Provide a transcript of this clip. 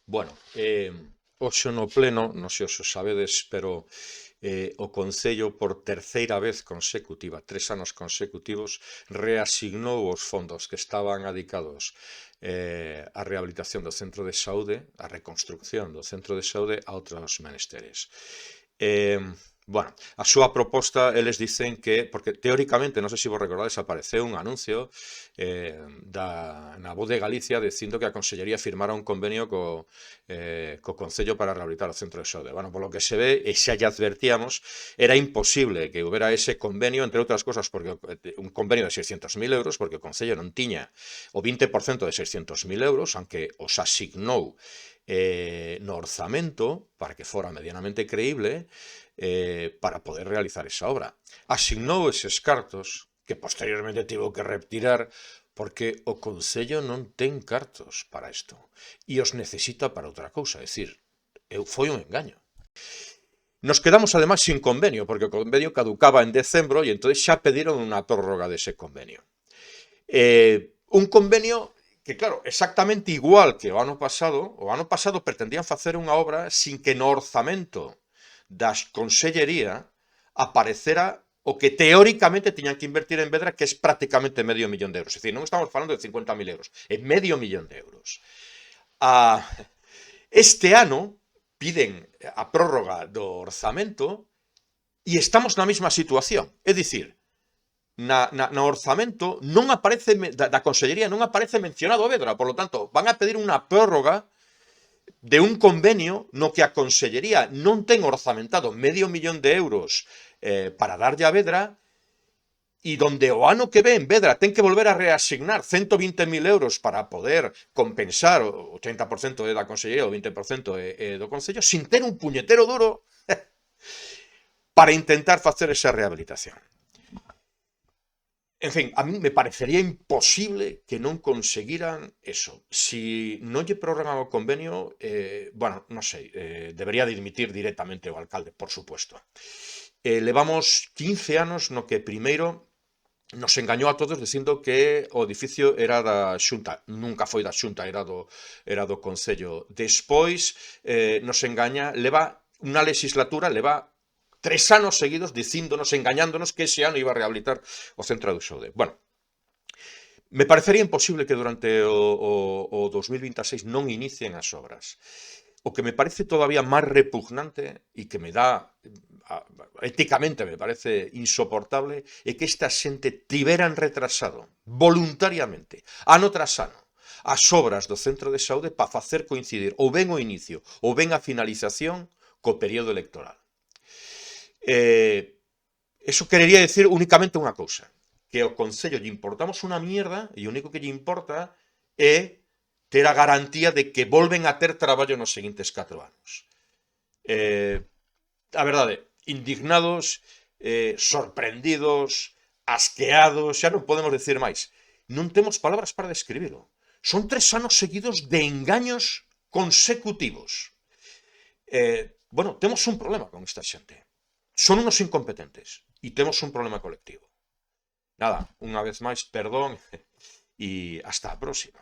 Bueno, hoxe no pleno, non sei se o sabedes, pero o Concello por terceira vez consecutiva, 3 anos consecutivos, reasignou os fondos que estaban adicados á rehabilitación do centro de saúde, á reconstrucción do centro de saúde a outros menesteres. Bueno, a súa proposta, eles dicen que, porque teóricamente, non sei se vos recordades, apareceu un anuncio na Voz de Galicia dicindo que a Consellería firmara un convenio co Concello para rehabilitar o centro de saúde. Bueno, polo que se ve, e xa lle advertíamos, era imposible que houbera ese convenio, entre outras cosas, porque un convenio de 600.000 euros, porque o Concello non tiña o 20% de 600.000 euros, aunque os asignou no orzamento, para que fora medianamente creíble, para poder realizar esa obra. Asignou eses cartos, que posteriormente tivo que retirar, porque o Concello non ten cartos para isto, e os necesita para outra cousa, é dicir, foi un engaño. Nos quedamos ademais sin convenio, porque o convenio caducaba en decembro e entón xa pediron unha prórroga dese convenio. Un convenio que, claro, exactamente igual que o ano pasado pretendían facer unha obra sin que no orzamento da Consellería aparecera o que teóricamente tiñan que invertir en Vedra, que é prácticamente medio millón de euros. É dicir, non estamos falando de 50.000 euros, é medio millón de euros. Este ano piden a prórroga do orzamento e estamos na mesma situación. É dicir, no orzamento non aparece, da Consellería non aparece mencionado Vedra, por lo tanto, van a pedir unha prórroga de un convenio no que a Consellería non ten orzamentado medio millón de euros para darlle a Vedra, e donde o ano que ven Vedra ten que volver a reasignar 120.000 euros para poder compensar o 80% da Consellería, o 20% do Concello, sin ter un puñetero duro para intentar facer esa rehabilitación. En fin, a mí me parecería imposible que non conseguiran eso. Si non lle prorrogan o convenio, bueno, non sei, debería dimitir directamente o alcalde, por supuesto. Levamos 15 anos no que primeiro nos engañou a todos dicindo que o edificio era da Xunta. Nunca foi da Xunta, era do Concello. Despois nos engaña, leva unha legislatura, leva 3 anos seguidos dicíndonos, engañándonos, que ese ano iba a rehabilitar o centro de saúde. Bueno, me parecería imposible que durante o 2026 non inicien as obras. O que me parece todavía máis repugnante e que me dá, éticamente me parece insoportable, é que esta xente tiveran retrasado voluntariamente, ano tras ano, as obras do centro de saúde para facer coincidir ou ben o inicio ou ben a finalización co período electoral. Eso querería decir únicamente unha cousa, que ao Concello lle importamos unha mierda e o único que lle importa é ter a garantía de que volven a ter traballo nos seguintes 4 anos. A verdade, indignados, sorprendidos, asqueados, xa non podemos decir máis. Non temos palabras para describilo. Son 3 anos seguidos de engaños consecutivos. Bueno, temos un problema con esta xente. Son unos incompetentes e temos un problema colectivo. Nada, unha vez máis, perdón e hasta a próxima.